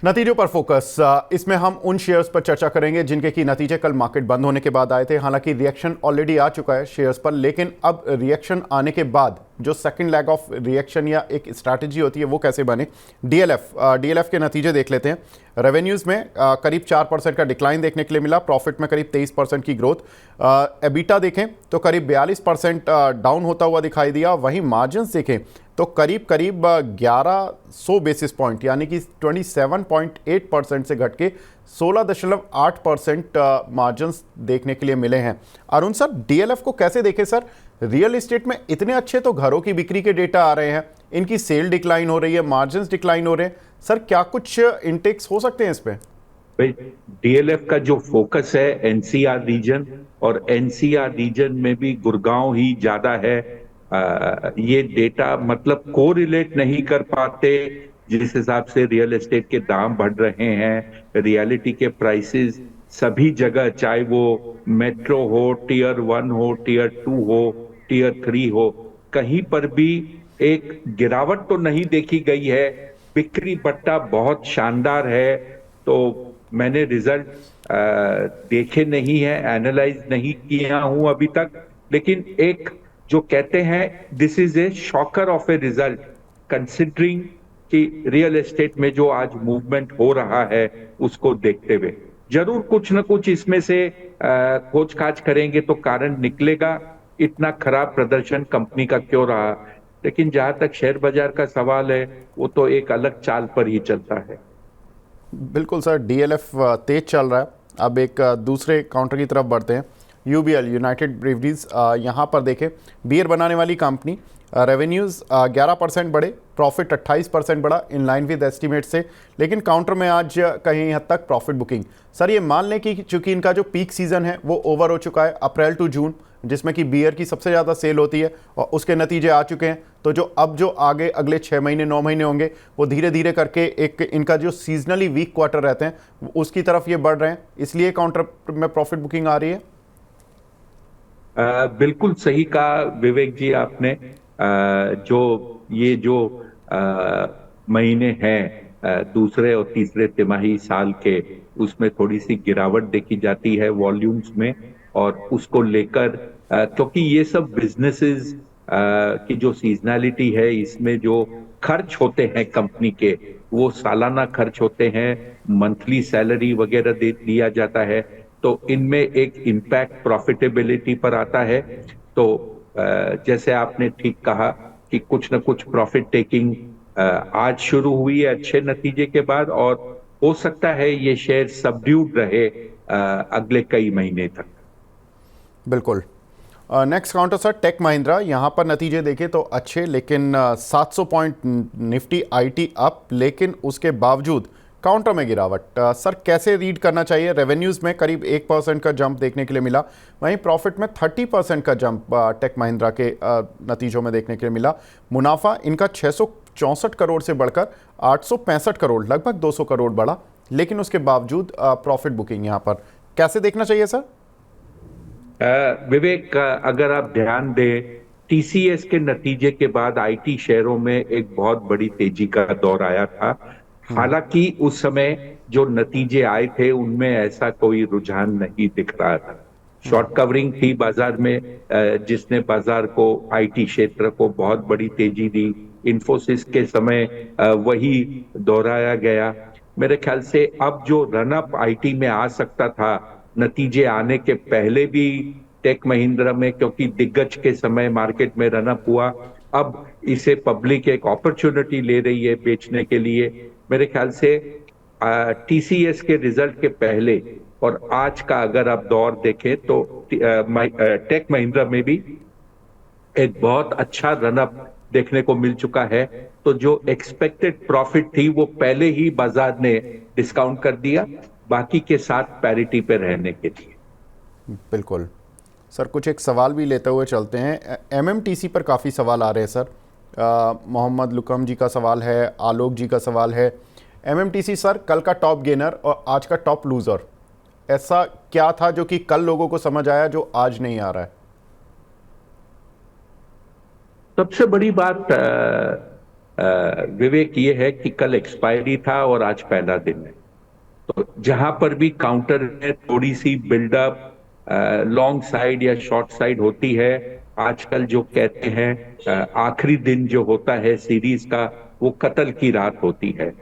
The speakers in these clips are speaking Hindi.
नतीजों पर फोकस। इसमें हम उन शेयर्स पर चर्चा करेंगे जिनके की नतीजे कल मार्केट बंद होने के बाद आए थे। हालांकि रिएक्शन ऑलरेडी आ चुका है शेयर्स पर, लेकिन अब रिएक्शन आने के बाद जो सेकंड लेग ऑफ रिएक्शन या एक स्ट्रैटेजी होती है वो कैसे बने। डीएलएफ के नतीजे देख लेते हैं। रेवेन्यूज़ में करीब 4% का डिक्लाइन देखने के लिए मिला, प्रॉफिट में करीब 23% की ग्रोथ। एबिटा देखें तो करीब 42% डाउन होता हुआ दिखाई दिया। वहीं मार्जिन्स देखें तो करीब 1100 बेसिस पॉइंट यानी कि 27.8% से घट के 16.8% मार्जिन्स देखने के लिए मिले हैं। अरुण सर, डीएलएफ को कैसे देखें सर? रियल एस्टेट में इतने अच्छे तो घरों की बिक्री के डेटा आ रहे हैं, इनकी सेल डिक्लाइन हो रही है, मार्जिन्स डिक्लाइन हो रहे हैं। सर क्या कुछ इंटेक्स हो सकते हैं इस पे? डीएलएफ का जो फोकस है एनसीआर रीजन, और एनसीआर रीजन में भी गुड़गांव ही ज्यादा है। ये डेटा मतलब कोरिलेट नहीं कर पाते जिस हिसाब से रियल एस्टेट के दाम बढ़ रहे हैं, रियलिटी के प्राइसेस सभी जगह, चाहे वो मेट्रो हो, टीयर 1 हो, टीयर 2 हो, टीयर 3 हो, कहीं पर भी एक गिरावट तो नहीं देखी गई है। बिक्री बट्टा बहुत शानदार है। तो मैंने रिजल्ट देखे नहीं है, एनालाइज नहीं किया हूं अभी तक, लेकिन एक जो कहते हैं this is a shocker of a result, considering कि रियल एस्टेट में जो आज मूवमेंट हो रहा है उसको देखते हुए जरूर कुछ ना कुछ इसमें से खोज खाज करेंगे तो कारण निकलेगा इतना खराब प्रदर्शन कंपनी का क्यों रहा। लेकिन जहां तक शेयर बाजार का सवाल है वो तो एक अलग चाल पर ही चलता है। बिल्कुल सर, डीएलएफ तेज चल रहा है। अब एक दूसरे काउंटर की तरफ बढ़ते हैं। यूबीएल, यूनाइटेड ब्रेवरीज, यहाँ पर देखें बियर बनाने वाली कंपनी, रेवेन्यूज़ 11% बढ़े, प्रॉफिट 28% बढ़ा, इन लाइन विद एस्टिमेट से। लेकिन काउंटर में आज कहीं हद तक प्रॉफिट बुकिंग। सर ये मान लें कि चूंकि इनका जो पीक सीज़न है वो ओवर हो चुका है, अप्रैल टू जून, जिसमें कि बियर की सबसे ज़्यादा सेल होती है, और उसके नतीजे आ चुके हैं। तो जो आगे अगले 6 महीने 9 महीने होंगे वो धीरे धीरे करके एक इनका जो सीजनली वीक क्वार्टर रहते हैं उसकी तरफ ये बढ़ रहे हैं, इसलिए काउंटर में प्रॉफिट बुकिंग आ रही है। बिल्कुल सही कहा विवेक जी आपने। जो महीने हैं, दूसरे और तीसरे तिमाही साल के, उसमें थोड़ी सी गिरावट देखी जाती है वॉल्यूम्स में, और उसको लेकर क्योंकि ये सब बिजनेसेस की जो सीजनैलिटी है, इसमें जो खर्च होते हैं कंपनी के वो सालाना खर्च होते हैं, मंथली सैलरी वगैरह दे दिया जाता है, तो इनमें एक इम्पैक्ट प्रॉफिटेबिलिटी पर आता है। तो जैसे आपने ठीक कहा कि कुछ ना कुछ प्रॉफिट टेकिंग आज शुरू हुई है अच्छे नतीजे के बाद, और हो सकता है ये शेयर सबड्यूड रहे अगले कई महीने तक। बिल्कुल। Next counter sir Tech Mahindra, यहाँ पर नतीजे देखें तो अच्छे, लेकिन 700 पॉइंट निफ्टी आईटी अप, लेकिन उसके बावजूद काउंटर में गिरावट। सर कैसे रीड करना चाहिए? रेवेन्यूज़ में करीब 1% का जंप देखने के लिए मिला, वहीं प्रॉफिट में 30% का जंप टेक महिंद्रा के नतीजों में देखने के लिए मिला। मुनाफा इनका 664 करोड़ से बढ़कर 865 करोड़, लगभग 200 करोड़ बढ़ा, लेकिन उसके बावजूद प्रॉफिट बुकिंग यहाँ पर कैसे देखना चाहिए सर? विवेक, अगर आप ध्यान दें, टीसीएस के नतीजे के बाद आईटी शेयरों में एक बहुत बड़ी तेजी का दौर आया था। हालांकि उस समय जो नतीजे आए थे उनमें ऐसा कोई रुझान नहीं दिख रहा था। शॉर्ट कवरिंग थी बाजार में, जिसने बाजार को, आईटी क्षेत्र को बहुत बड़ी तेजी दी। इन्फोसिस के समय वही दोहराया गया। मेरे ख्याल से अब जो रनअप आईटी में आ सकता था नतीजे आने के पहले भी टेक महिंद्रा में, क्योंकि दिग्गज के समय मार्केट में रनअप हुआ, अब इसे पब्लिक एक अपॉर्चुनिटी ले रही है बेचने के लिए। मेरे ख्याल से टीसीएस के रिजल्ट के पहले और आज का अगर आप दौर देखें तो टेक महिंद्रा में भी एक बहुत अच्छा रनअप देखने को मिल चुका है। तो जो एक्सपेक्टेड प्रॉफिट थी वो पहले ही बाजार ने डिस्काउंट कर दिया, बाकी के साथ पैरिटी पे रहने के लिए। बिल्कुल सर, कुछ एक सवाल भी लेते हुए चलते हैं। एमएमटीसी पर काफ़ी सवाल आ रहे हैं सर। मोहम्मद लुकम जी का सवाल है, आलोक जी का सवाल है। एमएमटीसी सर कल का टॉप गेनर और आज का टॉप लूज़र, ऐसा क्या था जो कि कल लोगों को समझ आया जो आज नहीं आ रहा है? सबसे बड़ी बात विवेक ये है कि कल एक्सपायरी था और आज पहला दिन है, तो जहां पर भी काउंटर में थोड़ी सी बिल्डअप लॉन्ग साइड या शॉर्ट साइड होती है, आजकल जो कहते हैं आखिरी दिन जो होता है सीरीज का, वो कत्ल की रात होती है।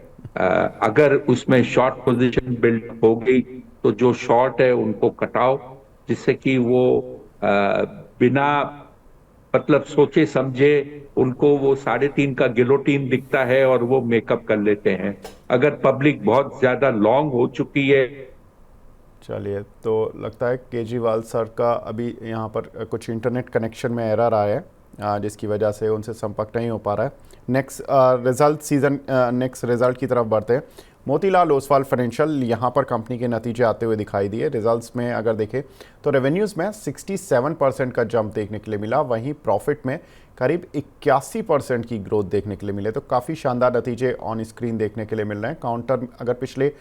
अगर उसमें शॉर्ट पोजीशन बिल्ड हो गई तो जो शॉर्ट है उनको कटाओ, जिससे कि वो बिना मतलब सोचे समझे उनको वो 3.5 का गिलोटीन दिखता है और वो मेकअप कर लेते हैं। अगर पब्लिक बहुत ज्यादा लॉन्ग हो चुकी है। चलिए, तो लगता है केजरीवाल सर का अभी यहाँ पर कुछ इंटरनेट कनेक्शन में एरर आया है, जिसकी वजह से उनसे संपर्क नहीं हो पा रहा है। नेक्स्ट रिजल्ट की तरफ बढ़ते हैं। मोतीलाल ओसवाल फाइनेंशियल, यहाँ पर कंपनी के नतीजे आते हुए दिखाई दिए। रिजल्ट्स में अगर देखें तो रेवेन्यूज़ में 67% का जंप देखने के लिए मिला, वहीं प्रॉफिट में करीब 81% की ग्रोथ देखने के लिए मिले। तो काफ़ी शानदार नतीजे ऑन स्क्रीन देखने के लिए मिल रहे हैं। काउंटर अगर पिछले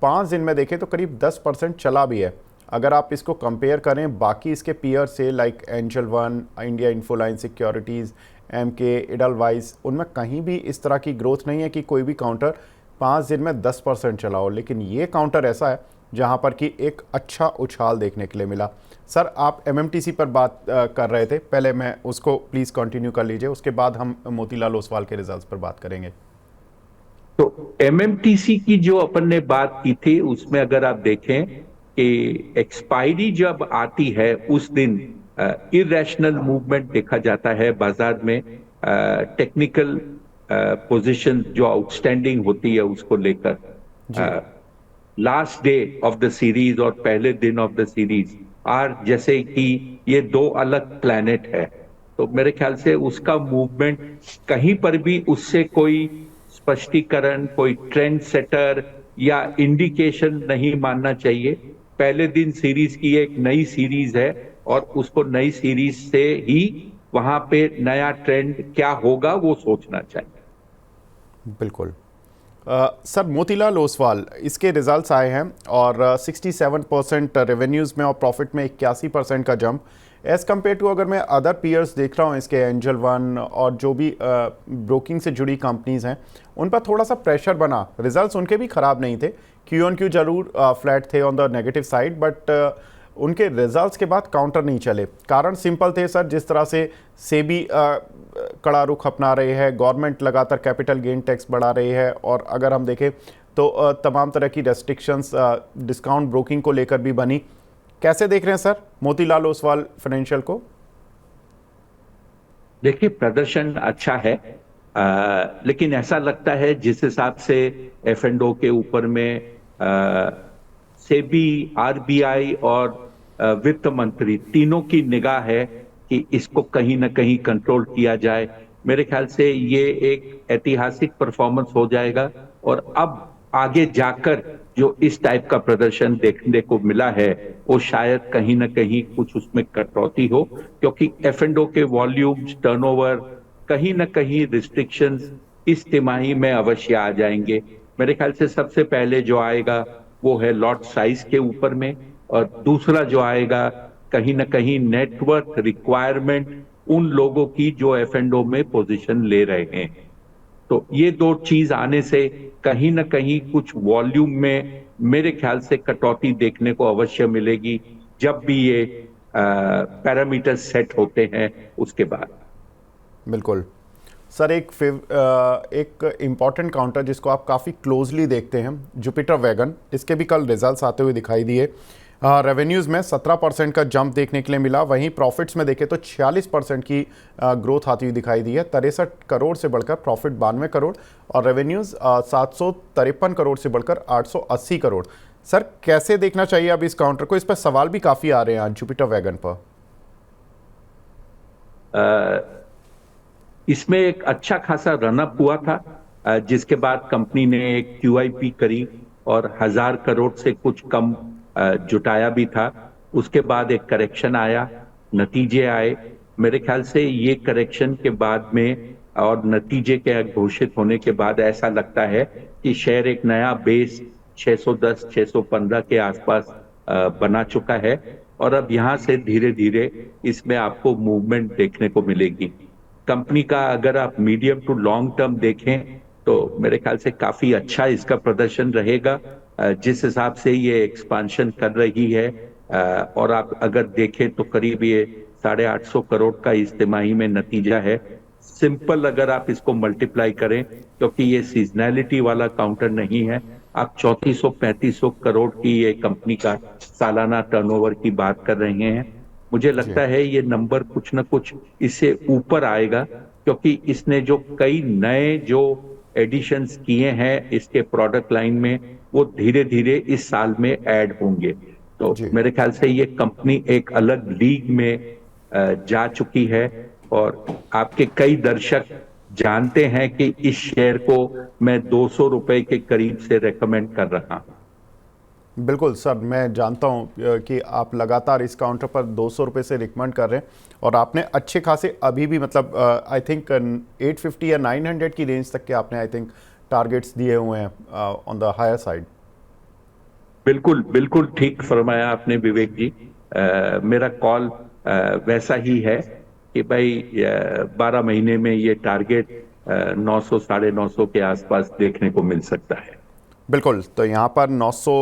5 दिन में देखें तो करीब 10% चला भी है। अगर आप इसको कंपेयर करें बाकी इसके पीयर से, लाइक एंजल वन, इंडिया इन्फोलाइन सिक्योरिटीज़, एमके, एडलवाइस, उनमें कहीं भी इस तरह की ग्रोथ नहीं है कि कोई भी काउंटर 5 दिन में 10% चला हो। लेकिन ये काउंटर ऐसा है जहां पर कि एक अच्छा उछाल देखने के लिए मिला। सर, आप एमएमटीसी पर बात कर रहे थे, पहले मैं उसको प्लीज़ कंटिन्यू कर लीजिए, उसके बाद हम मोतीलाल ओसवाल के रिजल्ट्स पर बात करेंगे। तो एमएमटीसी की जो अपन ने बात की थी उसमें अगर आप देखें कि एक्सपायरी जब आती है उस दिन इरेशनल मूवमेंट देखा जाता है बाजार में, टेक्निकल पोजीशन जो आउटस्टैंडिंग होती है उसको लेकर। जी। Last day of the series और पहले दिन ऑफ द सीरीज आर जैसे कि ये दो अलग प्लैनेट है, तो मेरे ख्याल से उसका मूवमेंट कहीं पर भी उससे कोई स्पष्टीकरण, कोई ट्रेंड सेटर या इंडिकेशन नहीं मानना चाहिए। पहले दिन सीरीज की एक नई सीरीज है और उसको नई सीरीज से ही वहां पे नया ट्रेंड क्या होगा वो सोचना चाहिए। बिल्कुल। सर, मोतीलाल ओसवाल, इसके रिजल्ट्स आए हैं और 67% रेवेन्यूज़ में और प्रॉफिट में 81% का जंप। एज़ कम्पेयर टू अगर मैं अदर पीयर्स देख रहा हूँ इसके, एंजल वन और जो भी ब्रोकिंग से जुड़ी कंपनीज़ हैं, उन पर थोड़ा सा प्रेशर बना। रिजल्ट्स उनके भी ख़राब नहीं थे, क्यू ऑन क्यू जरूर फ्लैट थे on the negative side, but उनके रिजल्ट्स के बाद काउंटर नहीं चले। कारण सिंपल थे सर, जिस तरह से सेबी कड़ा रुख अपना रहे हैं, गवर्नमेंट लगातार कैपिटल गेन टैक्स बढ़ा रही है, और अगर हम देखें तो तमाम तरह की रेस्ट्रिक्शंस डिस्काउंट ब्रोकिंग को लेकर भी बनी। कैसे देख रहे हैं सर मोतीलाल ओसवाल फाइनेंशियल को? देखिए, प्रदर्शन अच्छा है, लेकिन ऐसा लगता है जिस हिसाब से एफ&ओ के ऊपर में सेबी, आरबीआई और वित्त मंत्री तीनों की निगाह है कि इसको कहीं ना कहीं कंट्रोल किया जाए। मेरे ख्याल से ये एक ऐतिहासिक परफॉर्मेंस हो जाएगा और अब आगे जाकर जो इस टाइप का प्रदर्शन देखने को मिला है वो शायद कहीं ना कहीं कुछ उसमें कटौती हो, क्योंकि एफ&ओ के वॉल्यूम्स, टर्नओवर, कहीं ना कहीं रिस्ट्रिक्शंस इस तिमाही में अवश्य आ जाएंगे। मेरे ख्याल से सबसे पहले जो आएगा वो है लॉट साइज के ऊपर में, और दूसरा जो आएगा कहीं ना कहीं नेटवर्क रिक्वायरमेंट उन लोगों की जो एफ&ओ में पोजीशन ले रहे हैं। तो ये दो चीज आने से कहीं ना कहीं कुछ वॉल्यूम में मेरे ख्याल से कटौती देखने को अवश्य मिलेगी, जब भी ये पैरामीटर सेट होते हैं उसके बाद। बिल्कुल सर, एक इम्पॉर्टेंट काउंटर जिसको आप काफ़ी क्लोजली देखते हैं, जुपिटर वैगन, इसके भी कल रिजल्ट्स आते हुए दिखाई दिए। रेवेन्यूज़ में 17% का जंप देखने के लिए मिला, वहीं प्रॉफिट्स में देखें तो 46% की ग्रोथ आती हुई दिखाई दी है। 63 करोड़ से बढ़कर प्रॉफिट 92 करोड़ और रेवेन्यूज़ 753 करोड़ से बढ़कर 880 करोड़। सर, कैसे देखना चाहिए अब इस काउंटर को? इस पर सवाल भी काफ़ी आ रहे हैं आज जुपिटर वैगन पर। इसमें एक अच्छा खासा रनअप हुआ था, जिसके बाद कंपनी ने एक QIP करी और 1000 करोड़ से कुछ कम जुटाया भी था। उसके बाद एक करेक्शन आया, नतीजे आए। मेरे ख्याल से ये करेक्शन के बाद में और नतीजे के घोषित होने के बाद ऐसा लगता है कि शेयर एक नया बेस 610 615 के आसपास बना चुका है और अब यहां से धीरे धीरे इसमें आपको मूवमेंट देखने को मिलेगी। कंपनी का अगर आप मीडियम टू लॉन्ग टर्म देखें तो मेरे ख्याल से काफी अच्छा इसका प्रदर्शन रहेगा। जिस हिसाब से ये एक्सपांशन कर रही है, और आप अगर देखें तो करीब ये 850 करोड़ का इस तिमाही में नतीजा है। सिंपल अगर आप इसको मल्टीप्लाई करें, क्योंकि ये सीजनैलिटी वाला काउंटर नहीं है, आप 3400-3500 करोड़ की ये कंपनी का सालाना टर्नओवर की बात कर रहे हैं। मुझे जी लगता है ये नंबर कुछ ना कुछ इससे ऊपर आएगा, क्योंकि इसने जो कई नए जो एडिशंस किए हैं इसके प्रोडक्ट लाइन में, वो धीरे धीरे इस साल में ऐड होंगे। तो जी। मेरे ख्याल से ये कंपनी एक अलग लीग में जा चुकी है, और आपके कई दर्शक जानते हैं कि इस शेयर को मैं 200 रुपए के करीब से रेकमेंड कर रहा हूं। बिल्कुल सर, मैं जानता हूं कि आप लगातार इस काउंटर पर 200 रुपये से रिकमेंड कर रहे हैं, और आपने अच्छे खासे अभी भी मतलब आई थिंक 850 या 900 की रेंज तक के आपने आई थिंक टारगेट्स दिए हुए हैं ऑन द हायर साइड। बिल्कुल बिल्कुल ठीक फरमाया आपने विवेक जी। मेरा कॉल वैसा ही है कि भाई 12 महीने में ये टारगेट 900 950 के आसपास देखने को मिल सकता है। बिल्कुल, तो यहाँ पर 900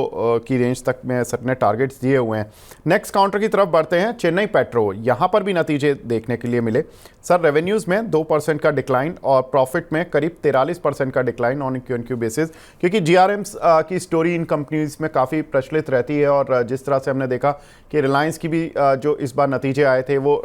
की रेंज तक में सर ने टारगेट्स दिए हुए हैं। नेक्स्ट काउंटर की तरफ बढ़ते हैं, चेन्नई पेट्रो। यहाँ पर भी नतीजे देखने के लिए मिले सर। रेवेन्यूज़ में 2% का डिक्लाइन और प्रॉफिट में करीब 43% का डिक्लाइन ऑन क्यू बेसिस, क्योंकि जीआरएम्स की स्टोरी इन कंपनीज में काफ़ी प्रचलित रहती है, और जिस तरह से हमने देखा कि रिलायंस की भी जो इस बार नतीजे आए थे वो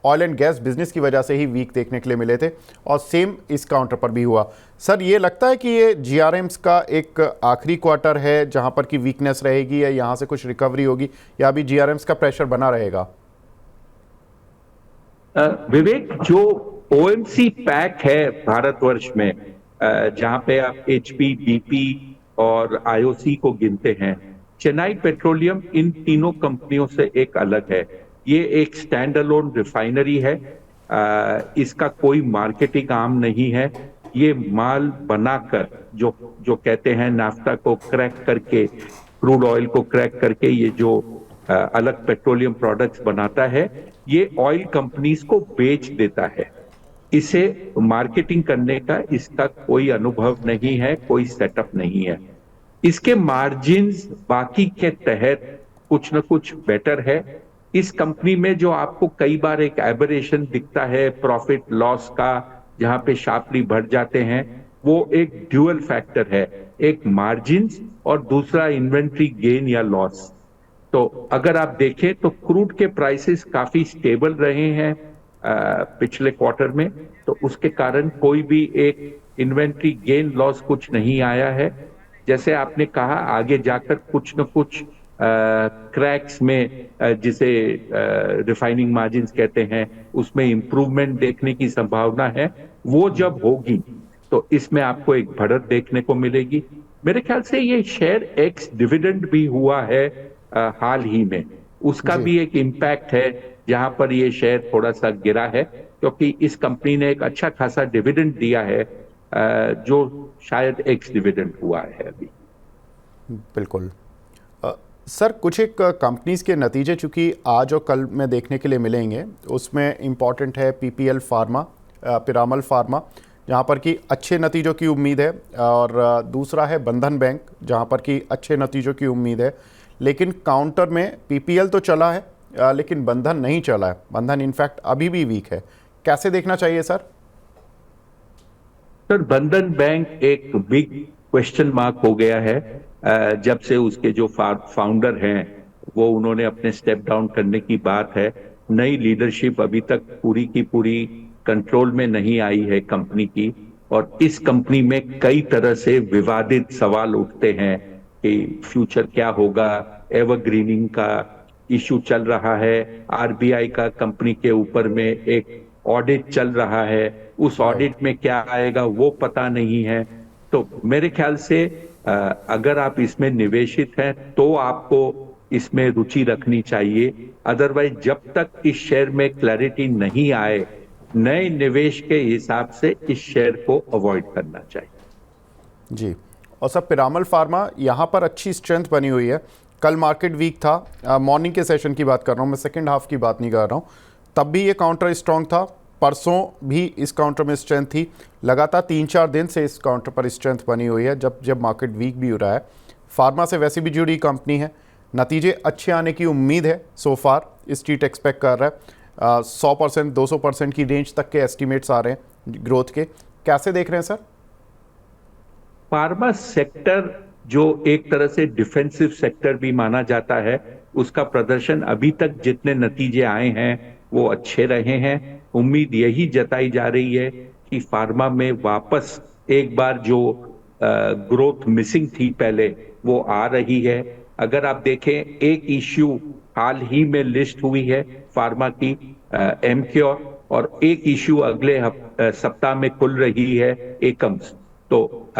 ऑयल एंड गैस बिजनेस की वजह से ही वीक देखने के लिए मिले थे, और सेम इस काउंटर पर भी हुआ। सर ये लगता है कि ये जीआरएम्स का एक आखिरी क्वार्टर है जहां पर की वीकनेस रहेगी, या यहां से कुछ रिकवरी होगी, या अभी जीआरएम्स का प्रेशर बना रहेगा? विवेक, जो ओएमसी पैक है भारतवर्ष में, जहां पे आप एचपी, बीपी और आईओसी को गिनते हैं, चेन्नई पेट्रोलियम इन तीनों कंपनियों से एक अलग है। ये एक स्टैंड अलोन रिफाइनरी है। इसका कोई मार्केटिंग आर्म नहीं है। ये माल बनाकर जो जो कहते हैं नाफ्ता को क्रैक करके, क्रूड ऑयल को क्रैक करके ये जो अलग पेट्रोलियम प्रोडक्ट्स बनाता है, ये ऑयल कंपनीज को बेच देता है। इसे मार्केटिंग करने का इसका कोई अनुभव नहीं है, कोई सेटअप नहीं है। इसके मार्जिन्स बाकी के तहत कुछ न कुछ बेटर है। इस कंपनी में जो आपको कई बार एक एबरेशन दिखता है प्रॉफिट लॉस का, जहां पे शार्पली बढ़ जाते हैं, वो एक ड्यूअल फैक्टर है, एक मार्जिन्स और दूसरा इन्वेंट्री गेन या लॉस। तो अगर आप देखें तो क्रूड के प्राइसेस काफी स्टेबल रहे हैं पिछले क्वार्टर में, तो उसके कारण कोई भी एक इन्वेंट्री गेन लॉस कुछ नहीं आया है। जैसे आपने कहा, आगे जाकर कुछ न कुछ क्रैक्स में, जिसे रिफाइनिंग मार्जिन्स कहते हैं, उसमें इंप्रूवमेंट देखने की संभावना है। वो जब होगी तो इसमें आपको एक बढ़त देखने को मिलेगी। मेरे ख्याल से ये शेयर एक्स डिविडेंड भी हुआ है हाल ही में, उसका भी एक इम्पैक्ट है, जहां पर ये शेयर थोड़ा सा गिरा है, क्योंकि इस कंपनी ने एक अच्छा खासा डिविडेंड दिया है, जो शायद एक्स डिविडेंड हुआ है अभी। बिल्कुल सर, कुछ एक कंपनीज के नतीजे चूंकि आज और कल में देखने के लिए मिलेंगे, उसमें इम्पॉर्टेंट है पीपीएल फार्मा, पिरामल फार्मा, जहां पर कि अच्छे नतीजों की उम्मीद है, और दूसरा है बंधन बैंक, जहां पर कि अच्छे नतीजों की उम्मीद है। लेकिन काउंटर में पीपीएल तो चला है, लेकिन बंधन नहीं चला है। बंधन इनफैक्ट अभी भी वीक है। कैसे देखना चाहिए सर? सर, बंधन बैंक एक बिग क्वेश्चन मार्क हो गया है। जब से उसके जो फाउंडर हैं वो उन्होंने अपने स्टेप डाउन करने की बात है। नई लीडरशिप अभी तक पूरी की पूरी कंट्रोल में नहीं आई है कंपनी की, और इस कंपनी में कई तरह से विवादित सवाल उठते हैं कि फ्यूचर क्या होगा। एवरग्रीनिंग का इशू चल रहा है, आरबीआई का कंपनी के ऊपर में एक ऑडिट चल रहा है, उस ऑडिट में क्या आएगा वो पता नहीं है। तो मेरे ख्याल से अगर आप इसमें निवेशित हैं तो आपको इसमें रुचि रखनी चाहिए। अदरवाइज जब तक इस शेयर में क्लैरिटी नहीं आए, नए निवेश के हिसाब से इस शेयर को अवॉइड करना चाहिए। जी, और सर पिरामल फार्मा यहाँ पर अच्छी स्ट्रेंथ बनी हुई है। कल मार्केट वीक था, मॉर्निंग के सेशन की बात कर रहा हूँ मैं, सेकेंड हाफ की बात नहीं कर रहा हूँ, तब भी ये काउंटर स्ट्रॉन्ग था। परसों भी इस काउंटर में स्ट्रेंथ थी, लगातार 3-4 दिन से इस काउंटर पर स्ट्रेंथ बनी हुई है जब जब मार्केट वीक भी हो रहा है। फार्मा से वैसे भी जुड़ी कंपनी है, नतीजे अच्छे आने की उम्मीद है। सो फार स्ट्रीट एक्सपेक्ट कर रहा है 100% 200% की रेंज तक के एस्टिमेट्स आ रहे हैं ग्रोथ के। कैसे देख रहे हैं सर? फार्मा सेक्टर जो एक तरह से डिफेंसिव सेक्टर भी माना जाता है, उसका प्रदर्शन अभी तक जितने नतीजे आए हैं वो अच्छे रहे हैं। उम्मीद यही जताई जा रही है कि फार्मा में वापस एक बार जो ग्रोथ मिसिंग थी पहले वो आ रही है। अगर आप देखें, एक इश्यू हाल ही में लिस्ट हुई है फार्मा की, एमक्योर, और एक इश्यू अगले सप्ताह में खुल रही है, एकम्स। तो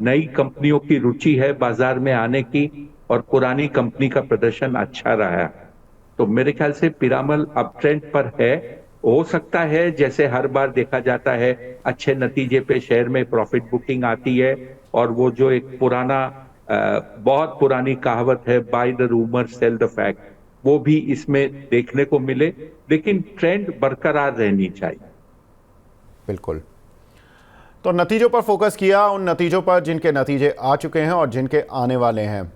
नई कंपनियों की रुचि है बाजार में आने की और पुरानी कंपनी का प्रदर्शन अच्छा रहा है। तो मेरे ख्याल से पिरामल अप ट्रेंड पर है। हो सकता है जैसे हर बार देखा जाता है, अच्छे नतीजे पे शेयर में प्रॉफिट बुकिंग आती है और वो जो एक बहुत पुरानी कहावत है, by the rumour cell the fact, वो भी इसमें देखने को मिले, लेकिन ट्रेंड बरकरार रहनी चाहिए। बिल्कुल। तो नतीजों पर फोकस किया, उन नतीजों पर जिनके नतीजे आ चुके हैं और जिनके आने वाले हैं।